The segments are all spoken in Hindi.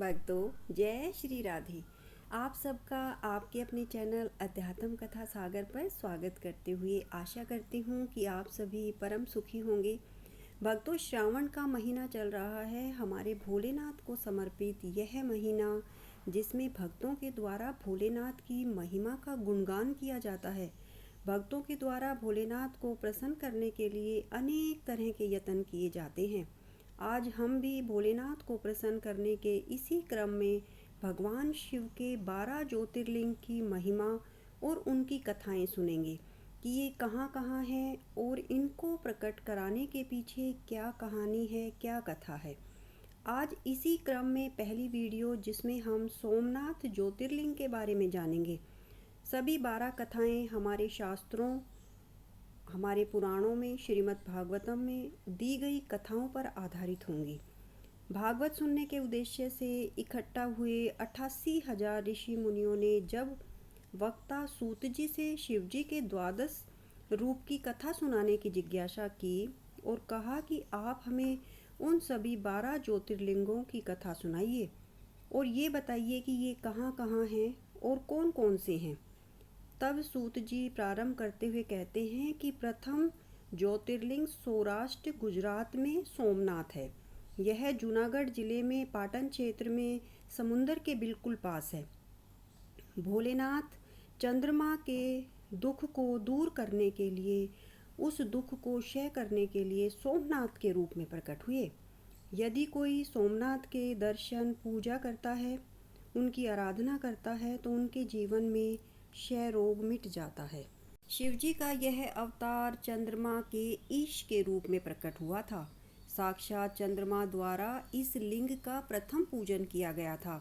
भक्तों, जय श्री राधे। आप सबका आपके अपने चैनल अध्यात्म कथा सागर पर स्वागत करते हुए आशा करती हूँ कि आप सभी परम सुखी होंगे। भक्तों, श्रावण का महीना चल रहा है, हमारे भोलेनाथ को समर्पित यह महीना जिसमें भक्तों के द्वारा भोलेनाथ की महिमा का गुणगान किया जाता है। भक्तों के द्वारा भोलेनाथ को प्रसन्न करने के लिए अनेक तरह के यत्न किए जाते हैं। आज हम भी भोलेनाथ को प्रसन्न करने के इसी क्रम में भगवान शिव के 12 ज्योतिर्लिंग की महिमा और उनकी कथाएं सुनेंगे कि ये कहाँ हैं और इनको प्रकट कराने के पीछे क्या कहानी है, क्या कथा है। आज इसी क्रम में पहली वीडियो जिसमें हम सोमनाथ ज्योतिर्लिंग के बारे में जानेंगे। सभी 12 कथाएं हमारे शास्त्रों, हमारे पुराणों में, श्रीमद् भागवतम में दी गई कथाओं पर आधारित होंगी। भागवत सुनने के उद्देश्य से इकट्ठा हुए 88,000 ऋषि मुनियों ने जब वक्ता सूत जी से शिव जी के 12 रूप की कथा सुनाने की जिज्ञासा की और कहा कि आप हमें उन सभी 12 ज्योतिर्लिंगों की कथा सुनाइए और ये बताइए कि ये कहाँ हैं और कौन कौन से हैं। तब सूत जी प्रारंभ करते हुए कहते हैं कि प्रथम ज्योतिर्लिंग सौराष्ट्र गुजरात में सोमनाथ है। यह जूनागढ़ जिले में पाटन क्षेत्र में समुंदर के बिल्कुल पास है। भोलेनाथ चंद्रमा के दुख को दूर करने के लिए, उस दुख को क्षय करने के लिए सोमनाथ के रूप में प्रकट हुए। यदि कोई सोमनाथ के दर्शन, पूजा करता है, उनकी आराधना करता है तो उनके जीवन में क्षय रोग मिट जाता है। शिवजी का यह अवतार चंद्रमा के ईश के रूप में प्रकट हुआ था। साक्षात चंद्रमा द्वारा इस लिंग का प्रथम पूजन किया गया था।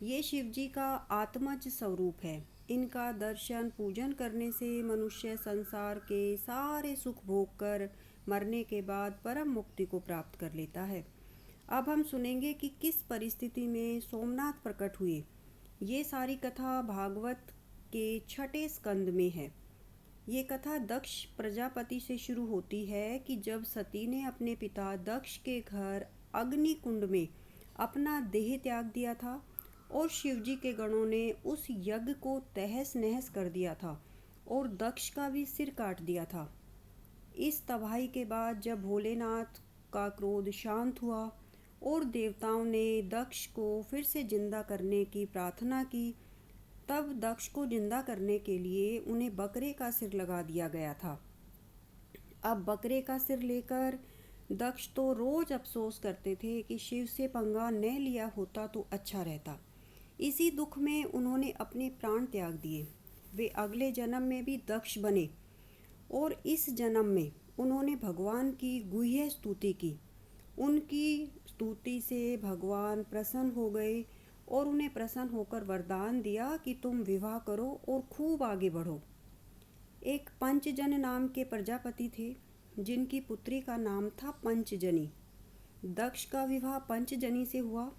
ये शिवजी का आत्मज स्वरूप है। इनका दर्शन, पूजन करने से मनुष्य संसार के सारे सुख भोग कर मरने के बाद परम मुक्ति को प्राप्त कर लेता है। अब हम सुनेंगे कि किस परिस्थिति में सोमनाथ प्रकट हुए। ये सारी कथा भागवत के 6ठे स्कंद में है। ये कथा दक्ष प्रजापति से शुरू होती है कि जब सती ने अपने पिता दक्ष के घर अग्नि कुंड में अपना देह त्याग दिया था और शिवजी के गणों ने उस यज्ञ को तहस नहस कर दिया था और दक्ष का भी सिर काट दिया था। इस तबाही के बाद जब भोलेनाथ का क्रोध शांत हुआ और देवताओं ने दक्ष को फिर से जिंदा करने की प्रार्थना की, तब दक्ष को जिंदा करने के लिए उन्हें बकरे का सिर लगा दिया गया था। अब बकरे का सिर लेकर दक्ष तो रोज अफसोस करते थे कि शिव से पंगा न लिया होता तो अच्छा रहता। इसी दुख में उन्होंने अपने प्राण त्याग दिए। वे अगले जन्म में भी दक्ष बने और इस जन्म में उन्होंने भगवान की गुह्य स्तुति की। उनकी स्तुति से भगवान प्रसन्न हो गए और उन्हें प्रसन्न होकर वरदान दिया कि तुम विवाह करो और खूब आगे बढ़ो। एक पंचजन नाम के प्रजापति थे जिनकी पुत्री का नाम था पंचजनी। दक्ष का विवाह पंचजनी से हुआ।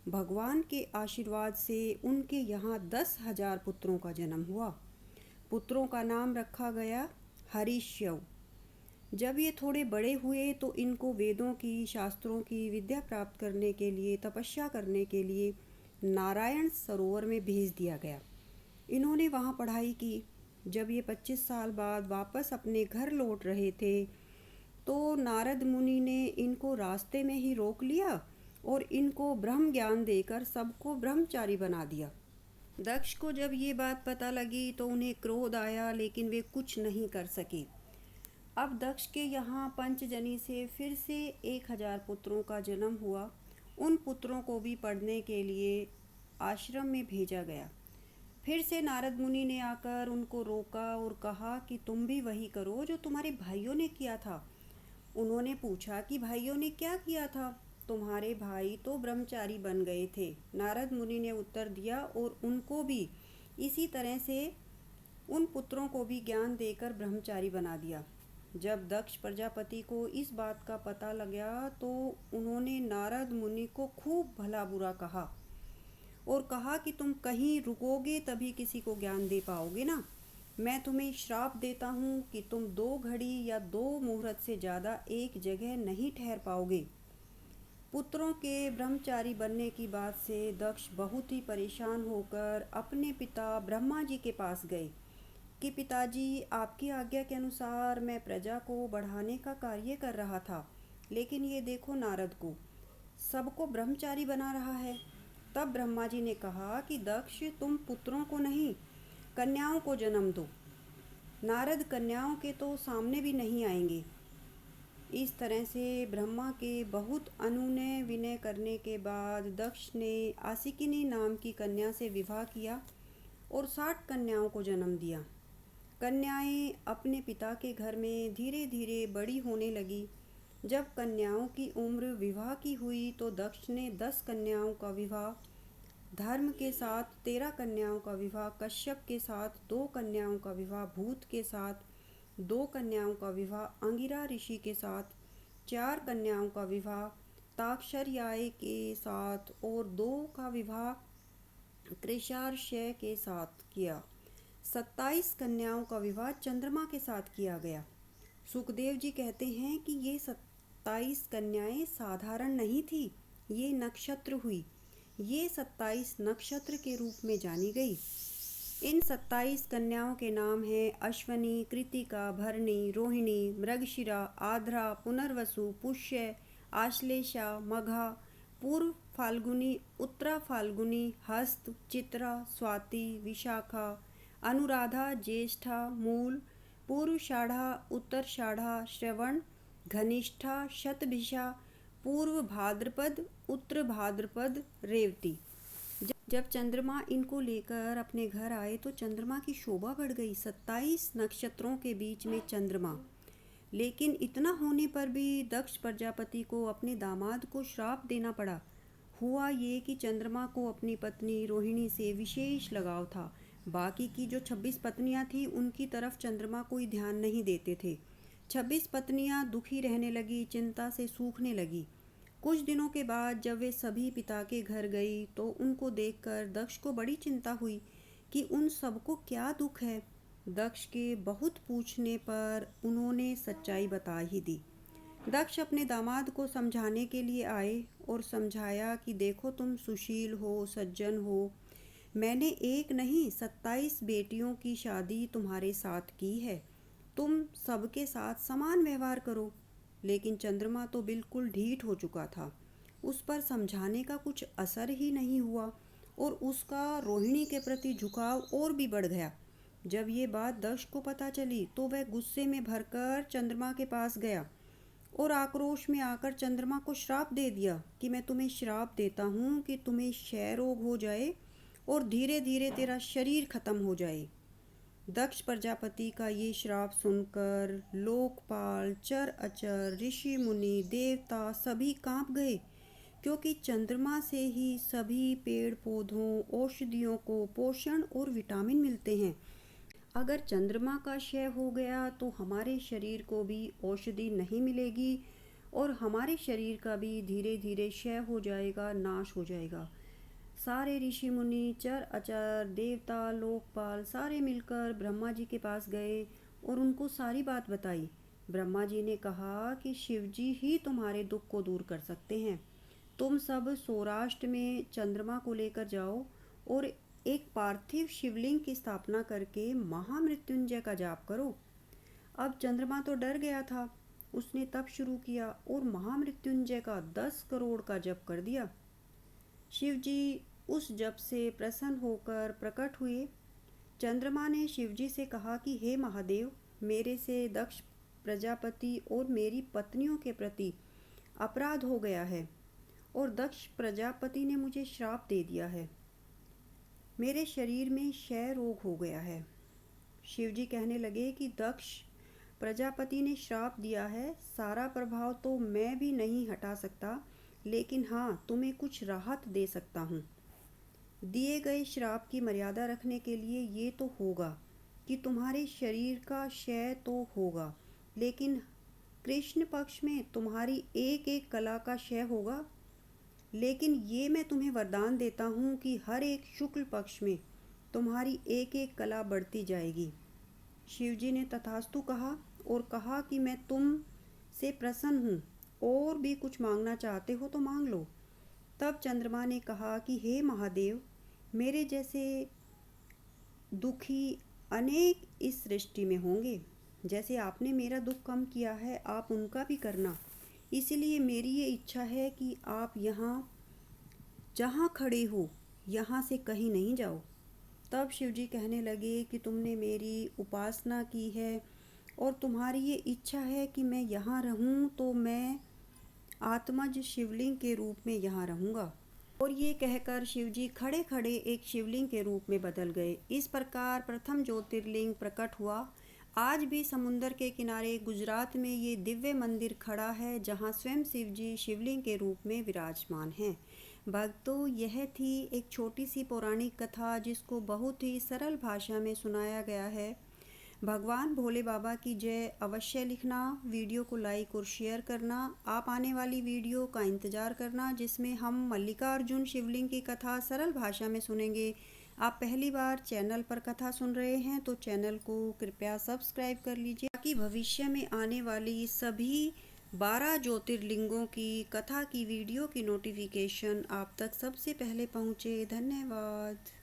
भगवान के आशीर्वाद से उनके यहाँ 10,000 पुत्रों का जन्म हुआ। पुत्रों का नाम रखा गया हरिश्यव। जब ये थोड़े बड़े हुए तो इनको वेदों की, शास्त्रों की विद्या प्राप्त करने के लिए, तपस्या करने के लिए नारायण सरोवर में भेज दिया गया। इन्होंने वहाँ पढ़ाई की। जब ये 25 साल बाद वापस अपने घर लौट रहे थे तो नारद मुनि ने इनको रास्ते में ही रोक लिया और इनको ब्रह्म ज्ञान देकर सबको ब्रह्मचारी बना दिया। दक्ष को जब ये बात पता लगी तो उन्हें क्रोध आया, लेकिन वे कुछ नहीं कर सके। अब दक्ष के यहाँ पंचजनी से फिर से 1,000 पुत्रों का जन्म हुआ। उन पुत्रों को भी पढ़ने के लिए आश्रम में भेजा गया। फिर से नारद मुनि ने आकर उनको रोका और कहा कि तुम भी वही करो जो तुम्हारे भाइयों ने किया था। उन्होंने पूछा कि भाइयों ने क्या किया था? तुम्हारे भाई तो ब्रह्मचारी बन गए थे। नारद मुनि ने उत्तर दिया और उनको भी इसी तरह से उन पुत्रों को भी ज्ञान देकर ब्रह्मचारी बना दिया। जब दक्ष प्रजापति को इस बात का पता लगा तो उन्होंने नारद मुनि को खूब भला बुरा कहा और कहा कि तुम कहीं रुकोगे तभी किसी को ज्ञान दे पाओगे ना। मैं तुम्हें श्राप देता हूँ कि तुम 2 घड़ी या 2 मुहूर्त से ज़्यादा एक जगह नहीं ठहर पाओगे। पुत्रों के ब्रह्मचारी बनने की बात से दक्ष बहुत ही परेशान होकर अपने पिता ब्रह्मा जी के पास गए कि पिताजी, आपकी आज्ञा के अनुसार मैं प्रजा को बढ़ाने का कार्य कर रहा था, लेकिन ये देखो नारद को सबको ब्रह्मचारी बना रहा है। तब ब्रह्मा जी ने कहा कि दक्ष, तुम पुत्रों को नहीं कन्याओं को जन्म दो। नारद कन्याओं के तो सामने भी नहीं आएंगे। इस तरह से ब्रह्मा के बहुत अनुनय विनय करने के बाद दक्ष ने आसिकिनी नाम की कन्या से विवाह किया और 60 कन्याओं को जन्म दिया। कन्याएं अपने पिता के घर में धीरे धीरे बड़ी होने लगी। जब कन्याओं की उम्र विवाह की हुई तो दक्ष ने 10 कन्याओं का विवाह धर्म के साथ, 13 कन्याओं का विवाह कश्यप के साथ, 2 कन्याओं का विवाह भूत के साथ, 2 कन्याओं का विवाह अंगिरा ऋषि के साथ, 4 कन्याओं का विवाह ताक्षर्याय के साथ और 2 का विवाह कृशार्षय के साथ किया। 27 कन्याओं का विवाह चंद्रमा के साथ किया गया। सुखदेव जी कहते हैं कि ये 27 कन्याएं साधारण नहीं थी, ये नक्षत्र हुई। ये 27 नक्षत्र के रूप में जानी गई। इन 27 कन्याओं के नाम हैं अश्वनी, कृतिका, भरणी, रोहिणी, मृगशिरा, आद्रा, पुनर्वसु, पुष्य, आश्लेषा, मघा, पूर्व फाल्गुनी, उत्तरा फाल्गुनी, हस्त, चित्रा, स्वाति, विशाखा, अनुराधा, ज्येष्ठा, मूल, पूर्वषाढ़ा, उत्तरषाढ़ा, श्रवण, घनिष्ठा, शतभिषा, पूर्व भाद्रपद, उत्तर भाद्रपद, रेवती। जब चंद्रमा इनको लेकर अपने घर आए तो चंद्रमा की शोभा बढ़ गई। 27 नक्षत्रों के बीच में चंद्रमा। लेकिन इतना होने पर भी दक्ष प्रजापति को अपने दामाद को श्राप देना पड़ा। हुआ ये कि चंद्रमा को अपनी पत्नी रोहिणी से विशेष लगाव था। बाकी की जो 26 पत्नियां थी उनकी तरफ चंद्रमा कोई ध्यान नहीं देते थे। 26 पत्नियां दुखी रहने लगी, चिंता से सूखने लगी। कुछ दिनों के बाद जब वे सभी पिता के घर गई तो उनको देखकर दक्ष को बड़ी चिंता हुई कि उन सबको क्या दुख है। दक्ष के बहुत पूछने पर उन्होंने सच्चाई बता ही दी। दक्ष अपने दामाद को समझाने के लिए आए और समझाया कि देखो, तुम सुशील हो, सज्जन हो। मैंने एक नहीं 27 बेटियों की शादी तुम्हारे साथ की है। तुम सबके साथ समान व्यवहार करो। लेकिन चंद्रमा तो बिल्कुल ढीठ हो चुका था। उस पर समझाने का कुछ असर ही नहीं हुआ और उसका रोहिणी के प्रति झुकाव और भी बढ़ गया। जब ये बात दक्ष को पता चली तो वह गुस्से में भरकर चंद्रमा के पास गया और आक्रोश में आकर चंद्रमा को श्राप दे दिया कि मैं तुम्हें श्राप देता हूँ कि तुम्हें क्षय रोग हो जाए और धीरे धीरे तेरा शरीर खत्म हो जाए। दक्ष प्रजापति का ये श्राप सुनकर लोकपाल, चर अचर, ऋषि मुनि, देवता सभी कांप गए, क्योंकि चंद्रमा से ही सभी पेड़ पौधों, औषधियों को पोषण और विटामिन मिलते हैं। अगर चंद्रमा का क्षय हो गया तो हमारे शरीर को भी औषधि नहीं मिलेगी और हमारे शरीर का भी धीरे धीरे क्षय हो जाएगा, नाश हो जाएगा। सारे ऋषि मुनि, चर अचर, देवता, लोकपाल सारे मिलकर ब्रह्मा जी के पास गए और उनको सारी बात बताई। ब्रह्मा जी ने कहा कि शिव जी ही तुम्हारे दुख को दूर कर सकते हैं। तुम सब सौराष्ट्र में चंद्रमा को लेकर जाओ और एक पार्थिव शिवलिंग की स्थापना करके महामृत्युंजय का जाप करो। अब चंद्रमा तो डर गया था। उसने तप शुरू किया और महामृत्युंजय का 10 करोड़ का जप कर दिया। शिव जी उस जप से प्रसन्न होकर प्रकट हुए। चंद्रमा ने शिवजी से कहा कि हे महादेव, मेरे से दक्ष प्रजापति और मेरी पत्नियों के प्रति अपराध हो गया है और दक्ष प्रजापति ने मुझे श्राप दे दिया है। मेरे शरीर में क्षय रोग हो गया है। शिवजी कहने लगे कि दक्ष प्रजापति ने श्राप दिया है, सारा प्रभाव तो मैं भी नहीं हटा सकता, लेकिन हाँ, तुम्हें कुछ राहत दे सकता हूँ। दिए गए श्राप की मर्यादा रखने के लिए ये तो होगा कि तुम्हारे शरीर का क्षय तो होगा, लेकिन कृष्ण पक्ष में तुम्हारी एक एक कला का क्षय होगा। लेकिन ये मैं तुम्हें वरदान देता हूँ कि हर एक शुक्ल पक्ष में तुम्हारी एक एक कला बढ़ती जाएगी। शिवजी ने तथास्तु कहा और कहा कि मैं तुम से प्रसन्न हूँ और भी कुछ मांगना चाहते हो तो मांग लो। तब चंद्रमा ने कहा कि हे महादेव, मेरे जैसे दुखी अनेक इस सृष्टि में होंगे। जैसे आपने मेरा दुख कम किया है, आप उनका भी करना। इसलिए मेरी ये इच्छा है कि आप यहाँ जहाँ खड़े हो, यहाँ से कहीं नहीं जाओ। तब शिवजी कहने लगे कि तुमने मेरी उपासना की है और तुम्हारी ये इच्छा है कि मैं यहाँ रहूँ, तो मैं आत्मज शिवलिंग के रूप में यहाँ रहूँगा। और ये कहकर शिवजी खड़े खड़े एक शिवलिंग के रूप में बदल गए। इस प्रकार प्रथम ज्योतिर्लिंग प्रकट हुआ। आज भी समुंदर के किनारे गुजरात में ये दिव्य मंदिर खड़ा है, जहाँ स्वयं शिवजी शिवलिंग के रूप में विराजमान हैं। भक्तों, यह थी एक छोटी सी पौराणिक कथा जिसको बहुत ही सरल भाषा में सुनाया गया है। भगवान भोले बाबा की जय। अवश्य लिखना, वीडियो को लाइक और शेयर करना। आप आने वाली वीडियो का इंतज़ार करना, जिसमें हम मल्लिकार्जुन शिवलिंग की कथा सरल भाषा में सुनेंगे। आप पहली बार चैनल पर कथा सुन रहे हैं तो चैनल को कृपया सब्सक्राइब कर लीजिए, ताकि भविष्य में आने वाली सभी 12 ज्योतिर्लिंगों की कथा की वीडियो की नोटिफिकेशन आप तक सबसे पहले पहुँचे। धन्यवाद।